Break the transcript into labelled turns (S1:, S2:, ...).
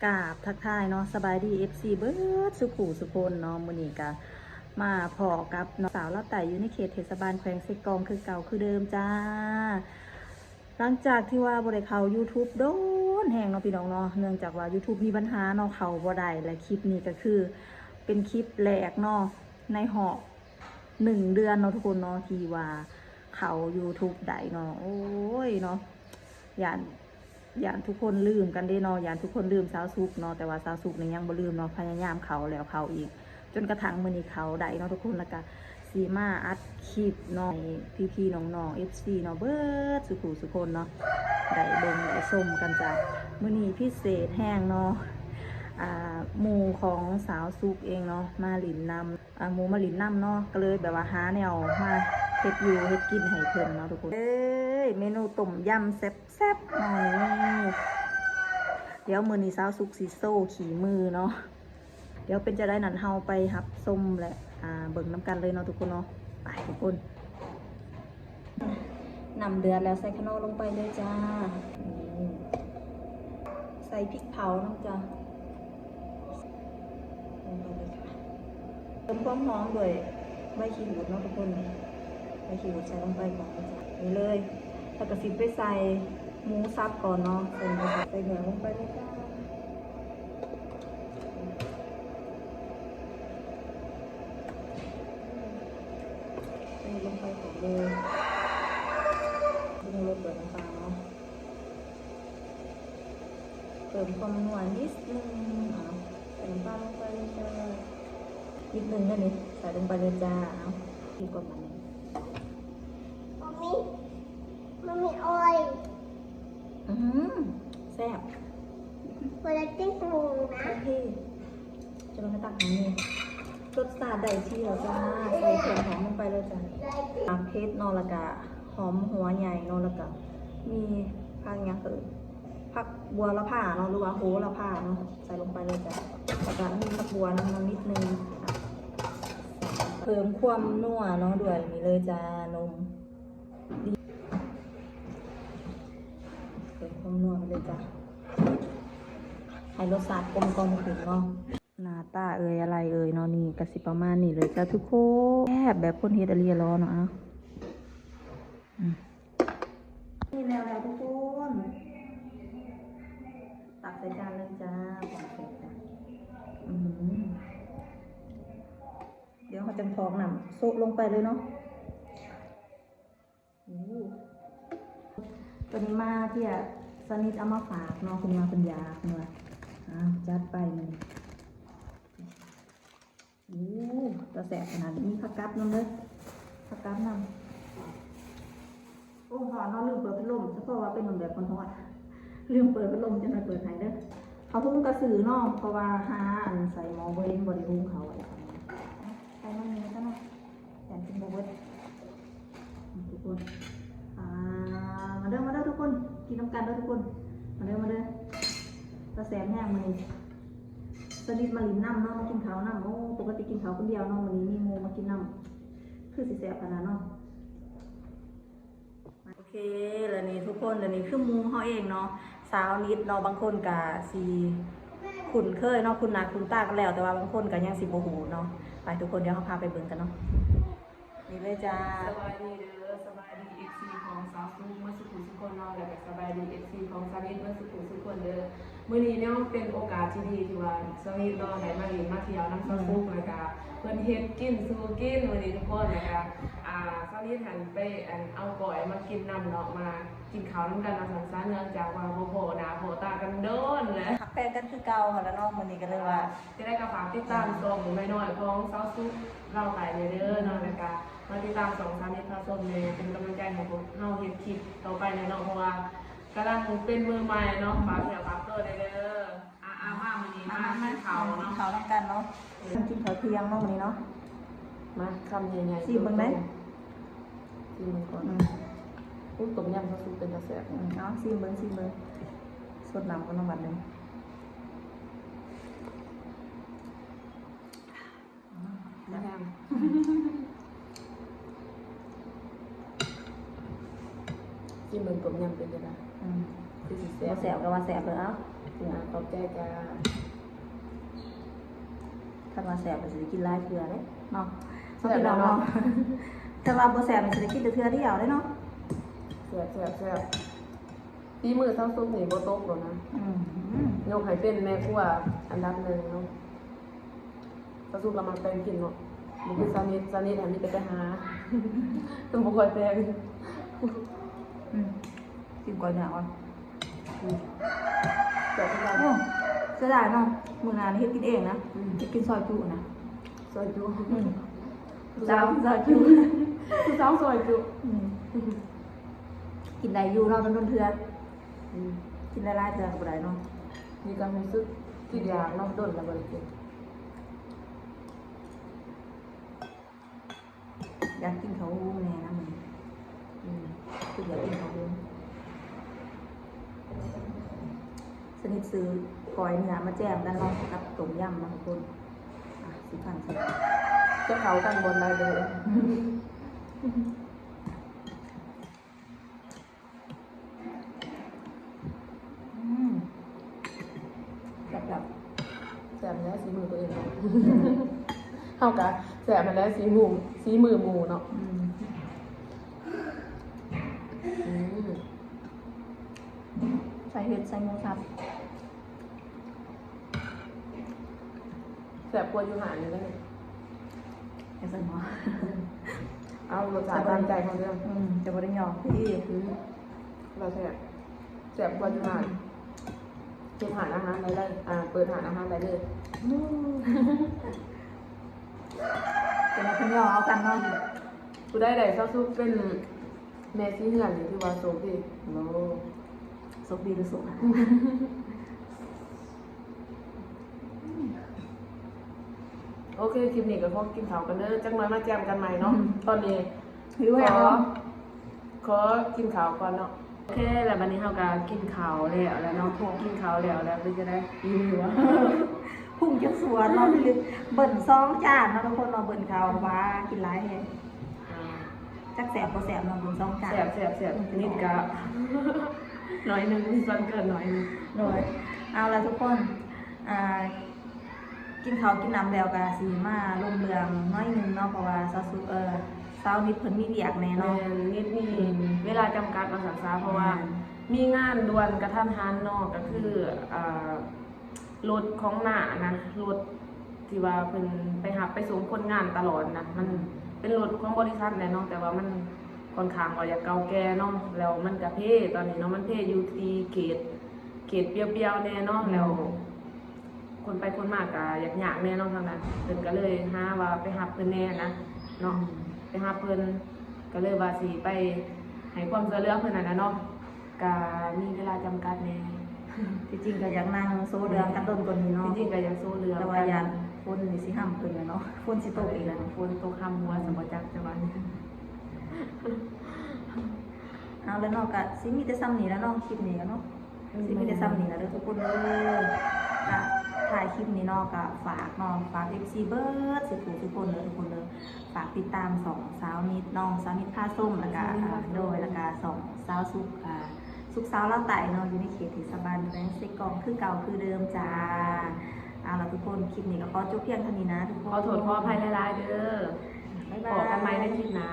S1: กราบทักทายเนาะสบายดี FC เบิร์ดสุขูสุคนเนาะมื้อนี้ก็มาพอกับน้องสาวลาวไต่อยู่ในเขตเทศบาลแขวงไซกองคือเก่าคือเดิมจ้าหลังจากที่ว่าบ่ได้เข้า YouTube โดนแฮงเนาะพี่น้องเนาะเนื่องจากว่า YouTube มีปัญหาเนาะเข้าบ่ได้และคลิปนี้ก็คือเป็นคลิปแรกเนาะในหอบ1 เดือนเนาะทุกคนเนาะที่ว่าเข้า YouTube ได้เนาะโอ้ยเนาะย่านทุกคนลืมกันได้เนาะย่านทุกคนลืมสาวสุกเนาะแต่ว่าสาวสุกนี่ยังบ่ลืมเนาะพยายามเขาแล้วเขาอีกจนกระทั่งมื้อนี้เขาได้เนาะทุกคนแล้วก็สีมาอัดคลิปเนาะพี่ๆน้องๆ FC เนาะเบิดสุคนเนาะได้เบิ่งได้ชมกันจ้ะมื้อนี้พิเศษแห้งเนาะหมู่ของสาวสุกเองเนาะมาหลินนำหมู่มาหลินนำเนาะก็เลยแบบว่าหาแนวมาเฮ็ดอยู่เฮ็ดกินให้เพิ่นเนาะทุกคนเมนูต้มยำแซ่บๆเนาะเดี๋ยวมื้อนี้สาวสุกสิโซ่ขี่มือเนาะเดี๋ยวเป็นจะได้นั่นเฮาไปรับส้มและเบิ่งน้ำกันเลยเนาะทุกคนเนาะไปทุกคนนำเดือดแล้วใส่ขนมลงไปเลยจ้าใส่พริกเผาน้ำจ้าลงไปเลยค่ะเติมความหอมด้วยใบขี้หูดเนาะทุกคนใบขี้หูดใส่ลงไปก่อนนะจ๊ะนี่เลยแล้วก็สิไปใส่หมูสับก่อนเนาะใส่เนื้อลงไปเลยจ้าใส่ลงไปก่อนเลยลงรสเปิดน้ำปลาเนาะเติมความนัวนิดนึงใส่น้ำปลาลงไปเลยจ้านิดนึงนั่นนี่ใส่ลงไปเลยจ้าเอาอีกกว่ามัน
S2: มันมีออย
S1: แซ่บ
S2: เวลาจิ้งปรุงนะ
S1: โอเคจะลองไปตักน้ำนี่รสชาติได้ที่แล้วจ้าใส่เครื่องหอมลงไปเลยจ้าเพชรนอละกะหอมหัวใหญ่นอละกะมีผักอย่างอื่นผักบัวละผ่าเนาะหรือว่าโหละผ่าเนาะใส่ลงไปเลยจ้าแล้วก็มีผักบัวน้ำนิดนึงเพิ่มความนัวเนาะด้วยนี่เลยจ้านมเพิ่มความนัวไปเลยจ้าให้รสชาติกลมขึ้นเนาะหน้าตาอะไรเนาะนี่กระสิประมาณนี้เลยจ้าทุกคนแบบคนเฮ็ดอะไรร้อนเนาะนี่แล้วทุกคนตักใส่จานเลยจ้าของเสร็จจ้ะเดี๋ยวเขาจะทองนำโซะลงไปเลยเนาะตัวนี้มาที่สนิทเอามาฝากเนาะคุณมาปัญญาคุณว่าจัดไปมันตัวแสบขนาดนี้ผักกับน้ำเลยผักกับน้ำโอ้หอนเนาะลืมเปิดพัดลมเพราะว่าเป็นแบบคนท้องลืมเปิดพัดลมจะมาเปิดไหนเด้อเขาทุ่งกระสือเนาะเพราะว่าหาใส่หม้อเบรนบริหุ่งเขาอะไรใส่มันนี้ก็เนาะแต่กินโบเบิร์ทุกคนมาเด้อทุกคนกินน้ำกันเด้อทุกคนมาเด้อตัวแสบแห้งมันสนิทมาลินน้ำเนาะมากินข้าวน้ำโอ้ปกติกินข้าวคนเดียวเนาะวันนี้มีโมมากินน้ำคือสิแสบขนาดเนาะโอเคแล้วนี่ทุกคนแล้วนี่คือมูเขาเองเนาะสาวนิดเนาะบางคนกะสีคุ้นเคยเนาะคุณนาคุณตากันแล้วแต่ว่าบางคนกะยังสิโบหูเนาะไปทุกคนเดี๋ยวเขาพาไปเบิ่งกันเนาะนี่เลยจ้า
S3: สบายดีเด้อสบายดีเอฟซีของสาวซูเมื่อสุขุสุคนเนาะแล้วก็สบายดีเอฟซีของสาวิตเมื่อสุขุสุคนเด้อมื้อนี้เนี่ยเป็นโอกาสที่ดีที่ว่าสาวิตเนาะได้มาเรียนมาเที่ยวน้ำสาวซูแล้วก็เพิ่นเฮ็ดกินสู่กินมื้อนี้ทุกคนนะคะสาวิตหันไปเอาก่อยมากินน้ำเนาะมากินข้าวน้ำกันมาสังสรรค์เนื่องจากว่าโบหน้าโบตากันโดนเลย
S1: หักแฟนกันคือเก่าค่ะแล้วเนาะมื้อนี้ก็เลยว่า
S3: จะได้กระฝากติดตามส่งน้อยๆของสาวซูเราไปเด้อเนาะนะคะมาติดตาม2 3นิทรรศเนี่ยเป็นกำลังใจให้พวกเฮาเฮ็ดคลิปต่อไปเนาะเพราะว่ากำลังเป็นมือใหม่เนาะฝากเดี๋ยวฝากตัวได้เด้อมามื้อนี้มากินข้าวเนาะ
S1: ข้าวน้ำกันเนาะกินข้าวเที่ยงเนาะวันนี้เนาะ
S3: มาคำใหญ่ๆ
S1: ซีมึงไหม
S3: ซีมึงก่อนต้มยำซอสเป็นตะแซ่บ
S1: เนาะซีมึงสดน้ำก็น้ำบัดนึง
S3: แห้งที่มันต้มยำเป็นยังไงคือสิแซ่บ
S1: แสบก็ว่าแสบเลยเอ้า
S3: ขอบใจจ้า
S1: ถ้ามาแสบมันจะได้กินหลายเทื่อเด้เนาะสองพี่น้องเนาะถ้าว่าบ่แสบมันจะได้กินแต่เทื่อเดียวได้เนาะ
S3: แซ่บฝีมือเท่าซุปนี่บ่ตกหรอกนะ
S1: อืม
S3: ยกให้เป็นแม่ครัวอันดับหนึ่งเนาะเท่าซุปเรามาแปลงกินเนาะมันคือซานิดแถมมีแต่ไปหา ต้องบ่ค่อยแปลง
S1: กินก่อนเนี่ยก่อน
S3: แต่ที่เรา
S1: โอ้เสียดายเนาะมื้อหน้านี่เฮ็ดกินเองนะเฮ็ดกินซอยจุนะ
S3: ซอยจุ
S1: เจ้าซอยจุ
S3: ผู้สาวซอยจุ
S1: กินได้อยู่เนาะต้นเทื่อกินหลายๆเทื่อก็บ่ได้เนาะ
S3: มีการรู้สึกที่อยากนอกด้นแล้วบ่ได้กิน
S1: อยากกินข้าวหุงแน่นะมื้อคืออยากกินข้าวหุงสนิทซื้อก้อยเนื้อมาแจมกันเนาะกับต้มยำนะทุกคนสิพันใส่
S3: จะเขากันบนได้เลย
S1: แบบ
S3: แสบแล้วสีมือตัวเองเนาะ เท่ากับแสบมาแล้วสีมือหมูเนาะ
S1: ใส่เห็ดใส่หมูสับ
S3: แสบกลัวอยู่หานี่ได้
S1: ไอ้สันหัว
S3: เอารสชาติตามใจของเรื่อง
S1: จะบริยอพี่
S3: เราแสบกลัวอยู่หาเปิดหาอาหารได้เลยเปิดหาอาหารได้เลย
S1: เป็นอะไรยอเอากันเนาะ
S3: กูได้เศร้าซุปเป็นแม่ที่เหือนที่ว่าโซฟีโล
S1: สุกดีหรือสุก
S3: โอเคคลิปนี้ก็ขอกินข้าวกันเด้อจังมาแจมกันใหม่เนาะตอนนี้
S1: หิวแห้งเนาะ
S3: ขอกินข้าวก่อนเนาะโอเคแล้ววันนี้เราก็กินข้าวแล้วเนาะพวกกินข้าวแล้วเป็นจะได้ยิ้มอยู่วะ
S1: พุ่งจะสวนเนาะพี่ลึกเบิ่นซองจานเนาะทุกคนเนาะเบิ่นเขาว่ากินหลายแฮงจักแสบบ่แสบเนาะเบิ่นซองจาน
S3: แสบนิดกะหน่อยหนึงมีส่วนเกินหน่อยหนึง
S1: โดยเอาละทุกคนกินข้าวกินน้ำแล้วก็สิมาลงเรื่องน้อยหนึงเนาะเพราะว่าซาซุเช้านิดเพิ่นมีเวียกแน่
S3: แม่
S1: เนาะ
S3: นิดมีเวลาจำกัดภาษาซาเพราะว่ามีงานด่วนกระทันหันเนาะก็คือรถของหน้านะรถที่ว่าเพิ่นไปหับไปส่งคนงานตลอดนะมันเป็นรถของบริษัทแหละเนาะแต่ว่ามันค่อนข้างว่าอยากเก่าแก่เนาะแล้วมันก็เพ่ตอนนี้เนาะมันเพ่อยู่ที่เขตเปรี้ยวๆแน่เนาะแล้วคนไปคนมากก็อยากแน่เนาะทางนั้นเพิ่นก็เลยหาว่าไปหับเพิ่นแน่นะเนาะไปหับเพิ่นก็เลยว่าสิไปให้ความช่วยเหลือเพิ่นนั่นน่ะเนาะก็มีเวลาจำกัดแน่
S1: ที่จริงก็อยากนั่งโซเดืองกันต้นกว่านี้เนาะ
S3: จริงๆก็ยังสู้เรือ
S1: แต่ว่ายันฝนนี่สิห้ามเพิ่นแล้วเนาะฝนสิตกอีกแล้ว
S3: ฝนตกคำหัวสมบัติจักจังหวะนี้
S1: เอาแล้วเนาะก็สิมีแต่ซ้ำนี่แล้วเนาะคลิปนี้ก็เนาะสิมีแต่ซ้ำนี่แล้วเด้อทุกคนเด้อก็ถ่ายคลิปนี้เนาะก็ฝากเนาะฝาก FC เบิร์ดสิทุกคนเด้อทุกคนเด้อฝากติดตามสองสาวนิดน้องสาวนิดผ้าส้มแล้วก็โดยแล้วก็สองสาวสุกสุกสาวเล่าไต่เนาะอยู่ในเขตเทศบาลแบงค์เซกองคือเก่าคือเดิมจ้าเอาล่ะทุกคนคลิปนี้ก็ขอจบเพียงเท่านี้นะทุกคน
S3: ขอโทษขออภัยหลายๆเด้อ
S1: บ๊าย
S3: บ
S1: บา
S3: อกกันไหมใน
S1: ย
S3: คลิปหน้า